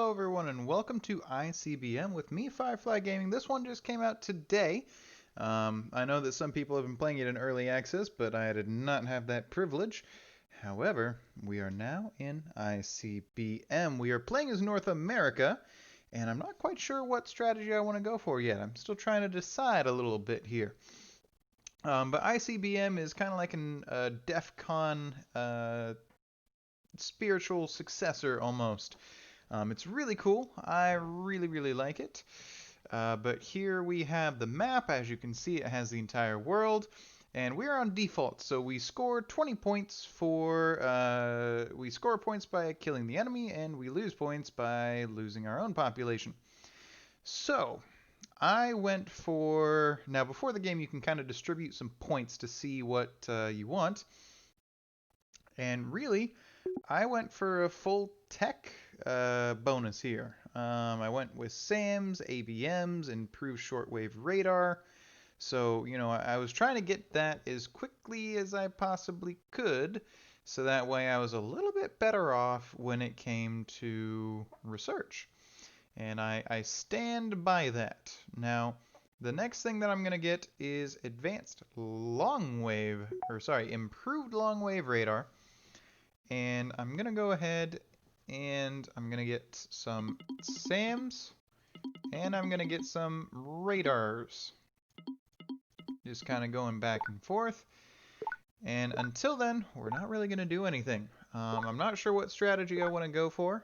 Hello everyone and welcome to ICBM with me, Firefly Gaming. This one just came out today. I know that some people have been playing it in early access, but I did not have that privilege. However, we are now in ICBM. We are playing as North America, and I'm not quite sure what strategy I want to go for yet. I'm still trying to decide a little bit here. But ICBM is kind of like a DEF CON spiritual successor almost. It's really cool. I really like it. But here we have the map. As you can see, it has the entire world. And we're on default, so we score 20 points for... we score points by killing the enemy, and we lose points by losing our own population. So, I went for... Now, before the game, you can kind of distribute some points to see what you want. And really, I went for a full tech bonus here. I went with SAMs, ABMs, improved shortwave radar. So, you know, I was trying to get that as quickly as I possibly could, so that way I was a little bit better off when it came to research. And I stand by that. Now, the next thing that I'm going to get is advanced long wave, or sorry, improved long wave radar. And I'm going to go ahead and I'm going to get some SAMs, and I'm going to get some radars. Just kind of going back and forth. And until then, we're not really going to do anything. I'm not sure what strategy I want to go for.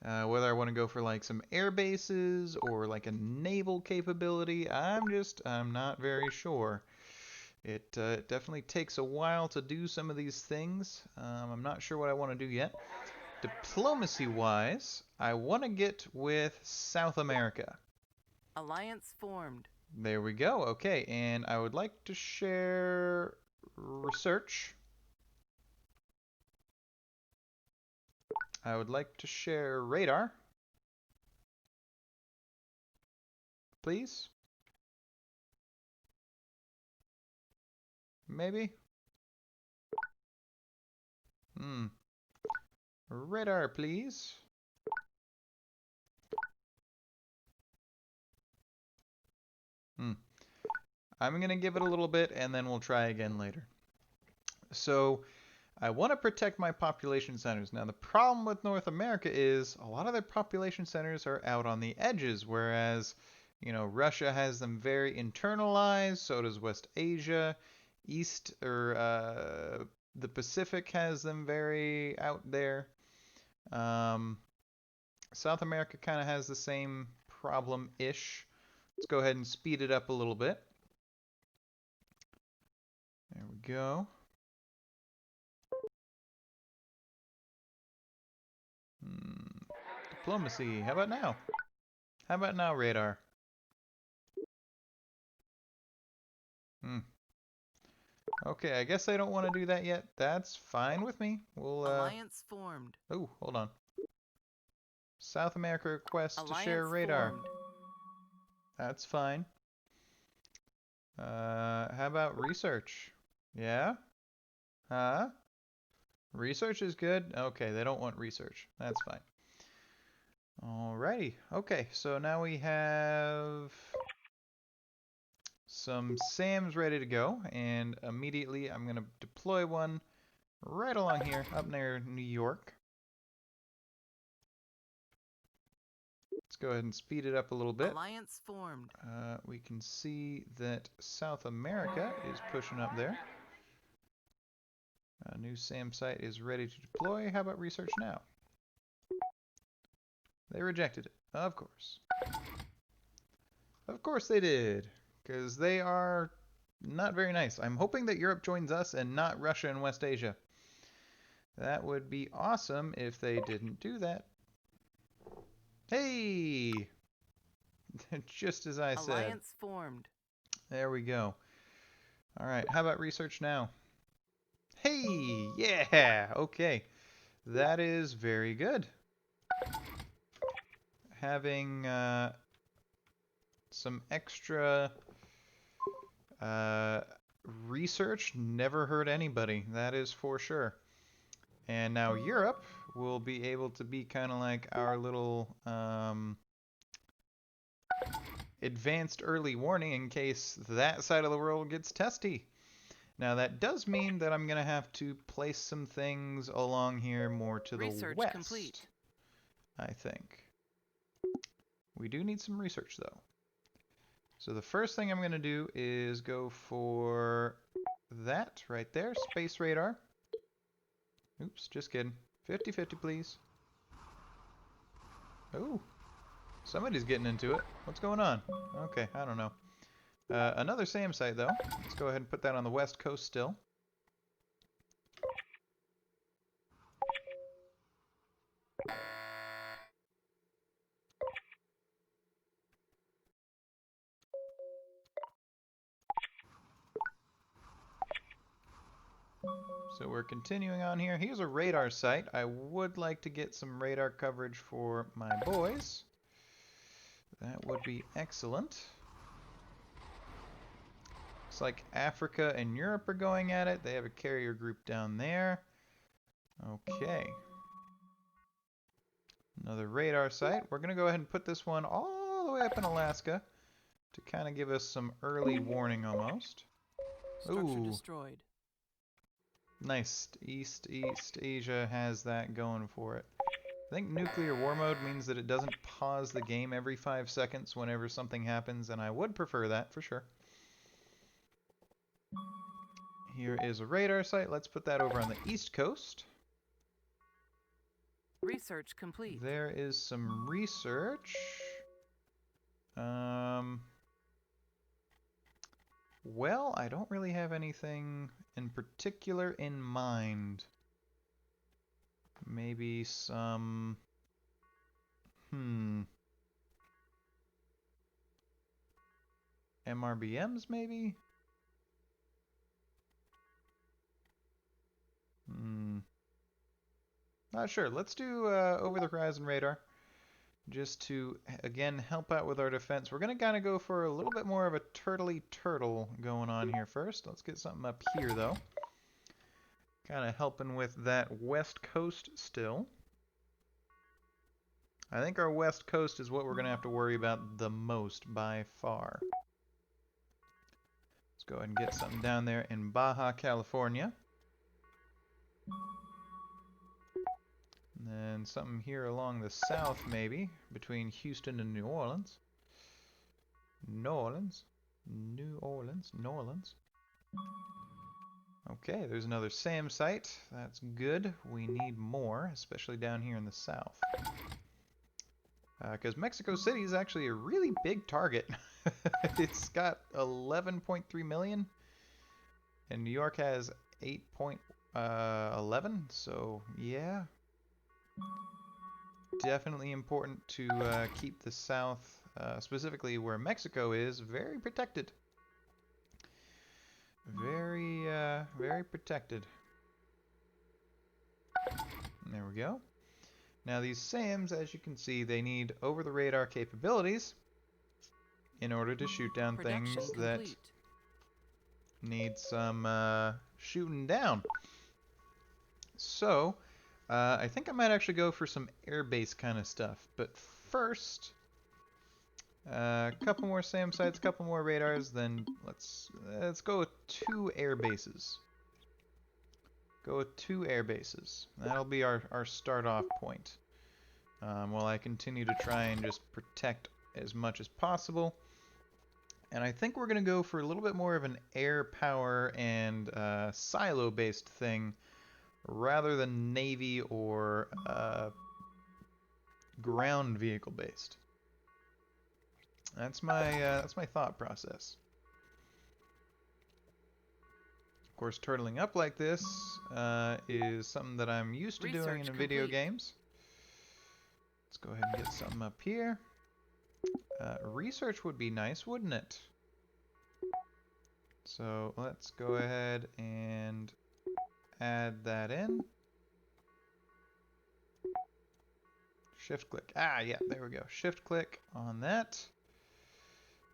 Whether I want to go for like some air bases or like a naval capability, I'm not very sure. It definitely takes a while to do some of these things. I'm not sure what I want to do yet. Diplomacy-wise, I want to get with South America. Alliance formed. There we go. Okay, and I would like to share research. I would like to share radar. Please? Maybe? Radar, please. I'm going to give it a little bit, and then we'll try again later. So, I want to protect my population centers. Now, the problem with North America is a lot of their population centers are out on the edges, whereas, you know, Russia has them very internalized, so does West Asia. The Pacific has them very out there. South America kind of has the same problem-ish. Let's go ahead and speed it up a little bit. There we go. Diplomacy. How about now? How about now, radar? Okay, I guess I don't want to do that yet. That's fine with me. We'll, Alliance formed. Oh, hold on. South America requests to Alliance share radar. formed. That's fine. How about research? Yeah? Huh? Research is good? Okay, they don't want research. That's fine. Alrighty. Okay, so now we have some SAMs ready to go, and immediately I'm going to deploy one right along here, up near New York. Let's go ahead and speed it up a little bit. Alliance formed. We can see that South America is pushing up there. A new SAM site is ready to deploy. How about research now? They rejected it. Of course. Of course they did. Because they are not very nice. I'm hoping that Europe joins us and not Russia and West Asia. That would be awesome if they didn't do that. Hey! Just as I said. Alliance formed. There we go. Alright, how about research now? Hey! Yeah! Okay. That is very good. Having some extra research never hurt anybody. That is for sure. And now Europe, will be able to be kind of like our little advanced early warning in case that side of the world gets testy. Now that does mean that I'm going to have to place some things along here more to the Research complete. west, I think. We do need some research though. So the first thing I'm going to do is go for that right there, space radar. Oops, just kidding. 50-50 please. Oh, somebody's getting into it. What's going on? Okay, I don't know. Another SAM site though. Let's go ahead and put that on the west coast still. So we're continuing on here. Here's a radar site. I would like to get some radar coverage for my boys. That would be excellent. Looks like Africa and Europe are going at it. They have a carrier group down there. Okay. Another radar site. We're going to go ahead and put this one all the way up in Alaska to kind of give us some early warning almost. Structure Ooh. destroyed. Nice. East Asia has that going for it. I think nuclear war mode means that it doesn't pause the game every 5 seconds whenever something happens, and I would prefer that for sure. Here is a radar site. Let's put that over on the east coast. Research complete. There is some research. Well, I don't really have anything in particular in mind. Maybe some... MRBMs, maybe? Not sure. Let's do over-the-horizon radar. Just to, again, help out with our defense. We're going to kind of go for a little bit more of a turtley turtle going on here first. Let's get something up here, though. Kind of helping with that west coast still. I think our west coast is what we're going to have to worry about the most by far. Let's go ahead and get something down there in Baja, California. And then something here along the south, maybe, between Houston and New Orleans. New Orleans. Okay, there's another SAM site. That's good. We need more, especially down here in the south. Because Mexico City is actually a really big target. It's got 11.3 million, and New York has 8.11. So yeah, definitely important to keep the south, specifically where Mexico is, very protected. Very protected. There we go. Now these SAMs, as you can see, they need over-the-radar capabilities in order to shoot down Production things that complete. need some shooting down. So, I think I might actually go for some airbase kind of stuff. But first, a couple more SAM sites, a couple more radars, then let's go with 2 air bases. Go with 2 air bases. That'll be our start off point. While I continue to try and just protect as much as possible. And I think we're going to go for a little bit more of an air power and silo based thing rather than Navy or ground vehicle based. That's my thought process. Of course, turtling up like this is something that I'm used to doing in video games. Let's go ahead and get something up here. Research would be nice, wouldn't it? So let's go ahead and add that in. Shift click. Ah, yeah, there we go. Shift click on that.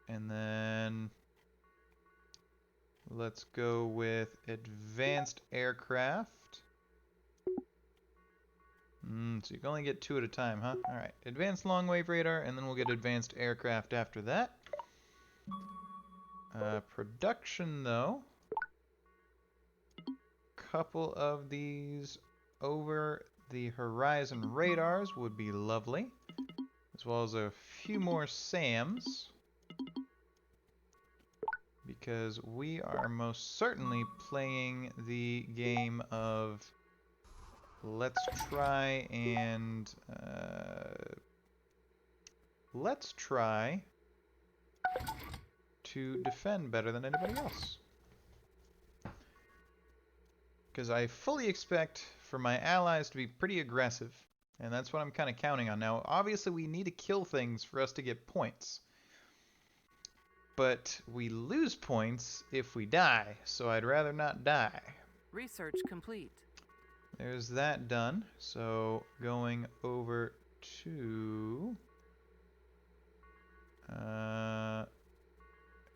And then let's go with advanced aircraft. So you can only get 2 at a time, huh? Alright, advanced long-wave radar, and then we'll get advanced aircraft after that. Production, though. Couple of these over the horizon radars would be lovely, as well as a few more SAMs, because we are most certainly playing the game of let's try to defend better than anybody else. Because I fully expect for my allies to be pretty aggressive, and that's what I'm kind of counting on. Now, obviously we need to kill things for us to get points, but we lose points if we die, so I'd rather not die. Research complete. There's that done. So going over to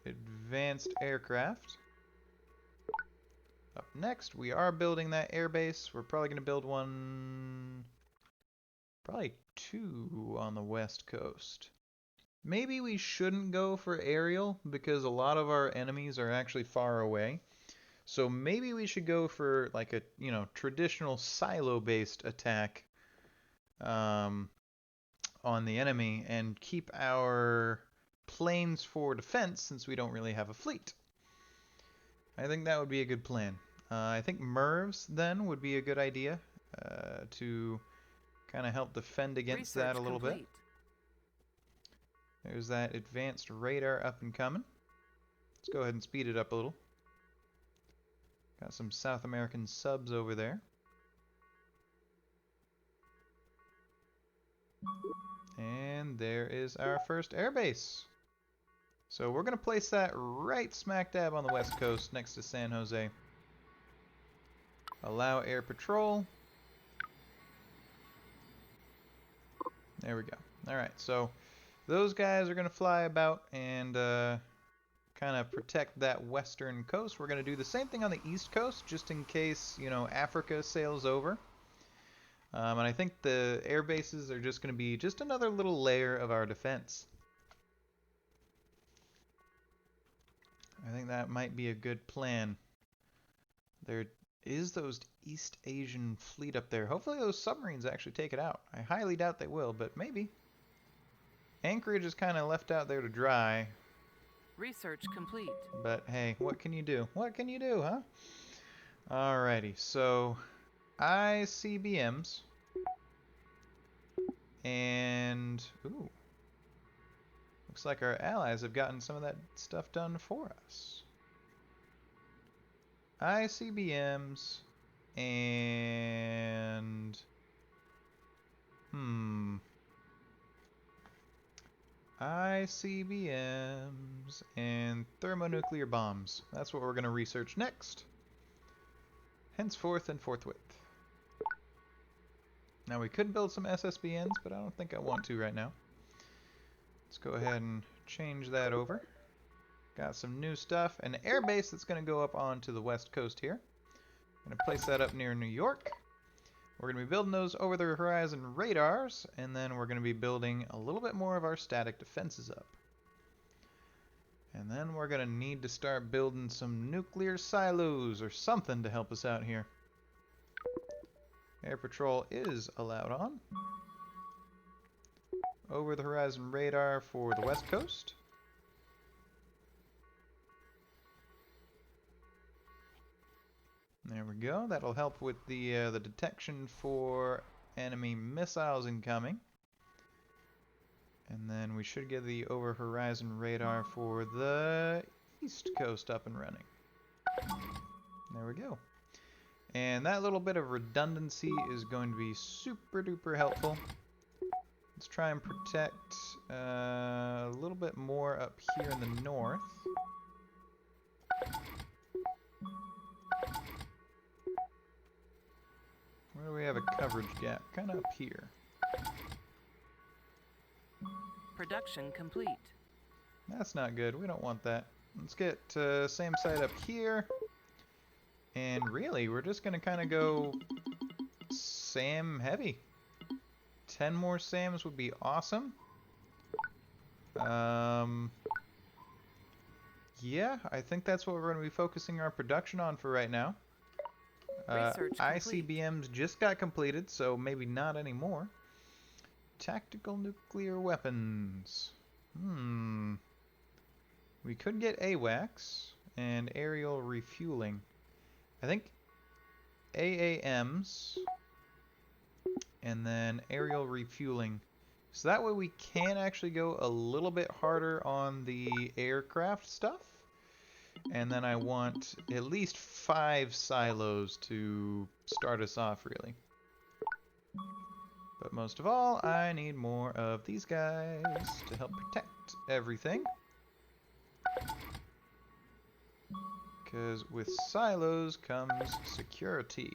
advanced aircraft. Up next, we are building that airbase. We're probably going to build one, probably 2 on the west coast. Maybe we shouldn't go for aerial because a lot of our enemies are actually far away. So maybe we should go for like a, traditional silo-based attack on the enemy and keep our planes for defense since we don't really have a fleet. I think that would be a good plan. I think MIRVs then would be a good idea to kind of help defend against that a little bit. There's that advanced radar up and coming. Let's go ahead and speed it up a little. Got some South American subs over there. And there is our first airbase. So we're going to place that right smack dab on the west coast next to San Jose. Allow air patrol. There we go. Alright, so those guys are going to fly about and kind of protect that western coast. We're going to do the same thing on the east coast just in case, Africa sails over. And I think the air bases are just going to be just another little layer of our defense. I think that might be a good plan. There is those East Asian fleet up there. Hopefully those submarines actually take it out. I highly doubt they will, but maybe. Anchorage is kind of left out there to dry. Research complete. But hey, what can you do? What can you do, huh? Alrighty, so ICBMs and ooh, looks like our allies have gotten some of that stuff done for us. ICBMs and ICBMs and thermonuclear bombs. That's what we're going to research next. Henceforth and forthwith. Now we could build some SSBNs, but I don't think I want to right now. Let's go ahead and change that over. Got some new stuff. An airbase that's going to go up onto the west coast here. I'm going to place that up near New York. We're going to be building those over the horizon radars, and then we're going to be building a little bit more of our static defenses up. And then we're going to need to start building some nuclear silos or something to help us out here. Air patrol is allowed on. Over the horizon radar for the west coast. There we go. That'll help with the detection for enemy missiles incoming. And then we should get the over horizon radar for the east coast up and running. There we go. And that little bit of redundancy is going to be super duper helpful. Let's try and protect a little bit more up here in the north. Where do we have a coverage gap? Kind of up here. Production complete. That's not good. We don't want that. Let's get same side up here. And really, we're just going to kind of go SAM heavy. 10 more SAMs would be awesome. Yeah, I think that's what we're going to be focusing our production on for right now. Research complete. ICBMs just got completed, so maybe not anymore. Tactical nuclear weapons. We could get AWACS and aerial refueling. I think AAMs and then aerial refueling. So that way we can actually go a little bit harder on the aircraft stuff. And then I want at least 5 silos to start us off, really. But most of all, I need more of these guys to help protect everything. Because with silos comes security.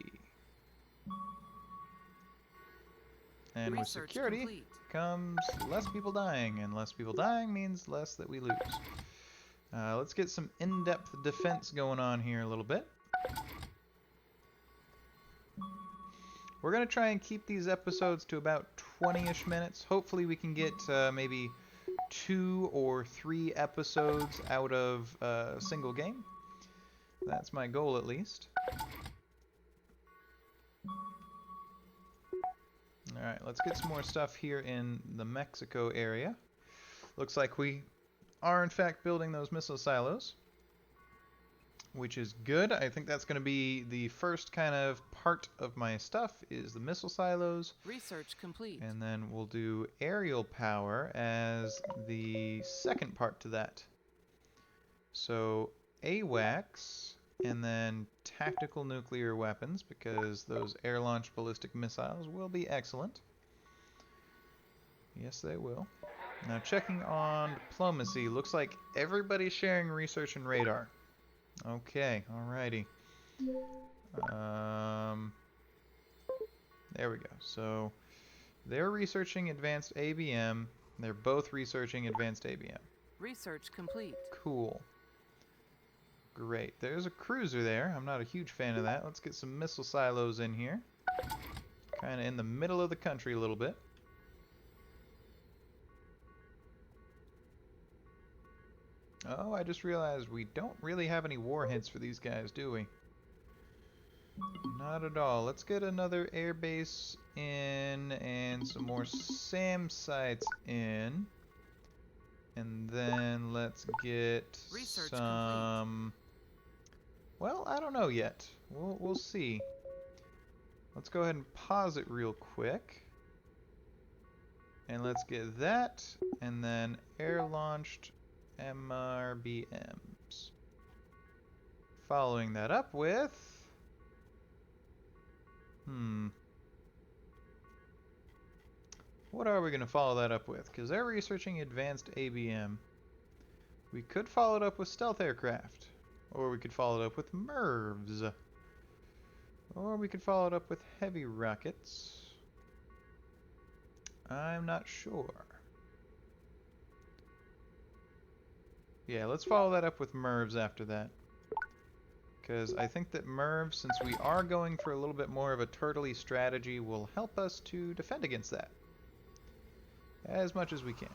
And with Research security complete. comes less people dying, and less people dying means less that we lose. Let's get some in-depth defense going on here a little bit. We're going to try and keep these episodes to about 20-ish minutes. Hopefully we can get maybe 2 or 3 episodes out of a single game. That's my goal, at least. Alright, let's get some more stuff here in the Mexico area. Looks like we are, in fact, building those missile silos, which is good. I think that's going to be the first kind of part of my stuff, is the missile silos. Research complete. And then we'll do aerial power as the second part to that. So AWACS and then tactical nuclear weapons, because those air-launched ballistic missiles will be excellent. Yes, they will. Now checking on diplomacy, looks like everybody's sharing research and radar. Okay, alrighty. There we go. So they're researching advanced ABM. They're both researching advanced ABM. Research complete. Cool. Great. There's a cruiser there. I'm not a huge fan of that. Let's get some missile silos in here. Kind of in the middle of the country a little bit. Oh, I just realized we don't really have any warheads for these guys, do we? Not at all. Let's get another airbase in and some more SAM sites in. And then let's get Research some... Well, I don't know yet. We'll see. Let's go ahead and pause it real quick. And let's get that, and then air-launched MRBMs. Following that up with... What are we going to follow that up with? Because they're researching advanced ABM. We could follow it up with stealth aircraft. Or we could follow it up with MIRVs. Or we could follow it up with heavy rockets. I'm not sure. Yeah, let's follow that up with MIRVs after that. Because I think that MIRVs, since we are going for a little bit more of a turtley strategy, will help us to defend against that. As much as we can.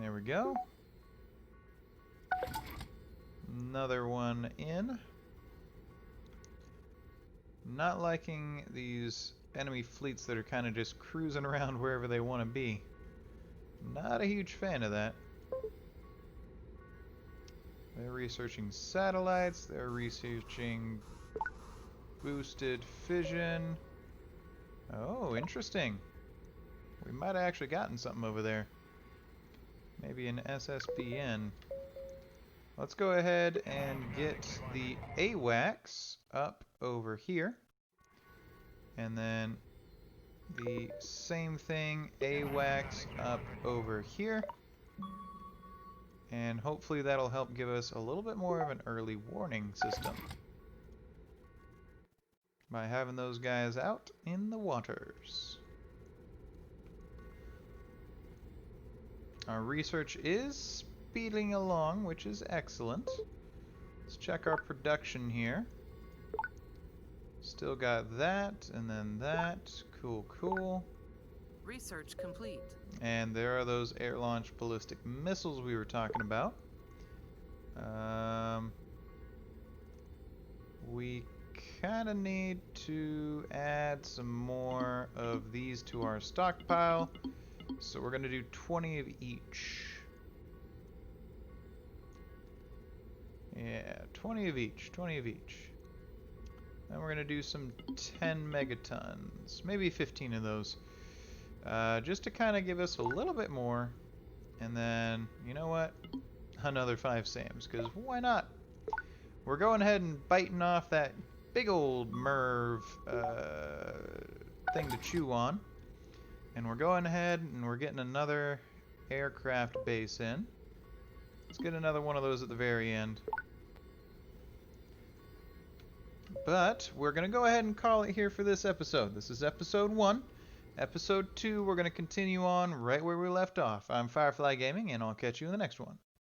There we go. Another one in. Not liking these enemy fleets that are kind of just cruising around wherever they want to be. Not a huge fan of that. They're researching satellites. They're researching boosted fission. Oh, interesting. We might have actually gotten something over there. Maybe an SSBN. Let's go ahead and get the AWACS up over here. And then the same thing, AWACS up over here. And hopefully that'll help give us a little bit more of an early warning system by having those guys out in the waters. Our research is speeding along, which is excellent. Let's check our production here. Still got that, and then that. Cool, cool. Research complete. And there are those air-launched ballistic missiles we were talking about. We kind of need to add some more of these to our stockpile. So we're going to do 20 of each. Yeah, 20 of each, 20 of each. Then we're going to do some 10 megatons, maybe 15 of those. Just to kind of give us a little bit more. And then, you know what? Another 5 SAMs, because why not? We're going ahead and biting off that big old Merv thing to chew on. And we're going ahead and we're getting another aircraft base in. Let's get another one of those at the very end. But we're going to go ahead and call it here for this episode. This is episode 1. Episode 2, we're going to continue on right where we left off. I'm Firefly Gaming, and I'll catch you in the next one.